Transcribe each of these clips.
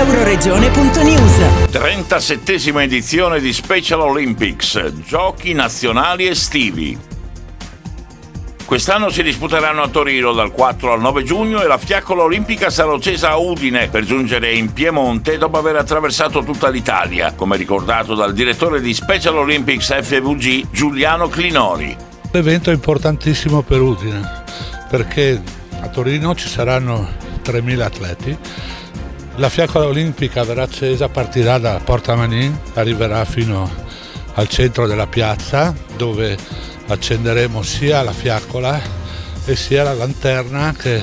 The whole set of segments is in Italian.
Euroregione.news. 37ª edizione di Special Olympics, giochi nazionali estivi. Quest'anno si disputeranno a Torino dal 4 al 9 giugno e la fiaccola olimpica sarà scesa a Udine per giungere in Piemonte dopo aver attraversato tutta l'Italia, come ricordato dal direttore di Special Olympics FVG Giuliano Clinori. L'evento è importantissimo per Udine perché a Torino ci saranno 3.000 atleti. La fiaccola olimpica verrà accesa, partirà da Porta Manin, arriverà fino al centro della piazza dove accenderemo sia la fiaccola e sia la lanterna che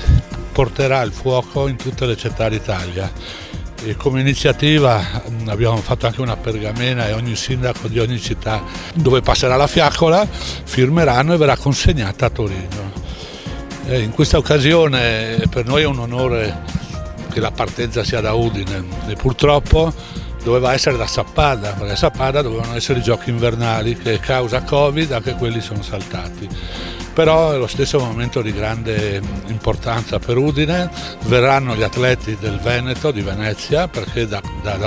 porterà il fuoco in tutte le città d'Italia. E come iniziativa abbiamo fatto anche una pergamena e ogni sindaco di ogni città dove passerà la fiaccola firmeranno e verrà consegnata a Torino. In questa occasione per noi è un onore che la partenza sia da Udine e purtroppo doveva essere da Sappada, perché a Sappada dovevano essere i giochi invernali che causa Covid anche quelli sono saltati. Però è lo stesso momento di grande importanza per Udine, verranno gli atleti del Veneto, di Venezia, perché da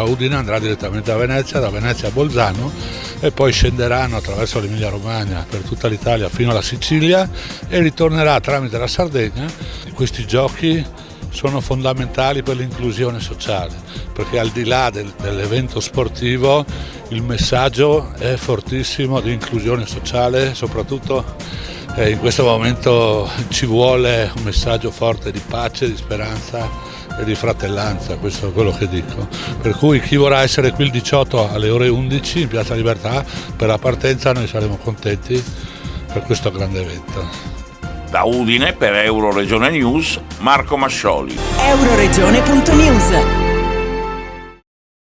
Udine andrà direttamente a Venezia, da Venezia a Bolzano e poi scenderanno attraverso l'Emilia Romagna per tutta l'Italia fino alla Sicilia e ritornerà tramite la Sardegna. Questi giochi sono fondamentali per l'inclusione sociale, perché al di là dell'evento sportivo il messaggio è fortissimo di inclusione sociale, soprattutto in questo momento ci vuole un messaggio forte di pace, di speranza e di fratellanza, questo è quello che dico. Per cui chi vorrà essere qui il 18 alle ore 11 in Piazza Libertà per la partenza noi saremo contenti per questo grande evento. Da Udine per Euroregione News, Marco Mascioli. Euroregione.news.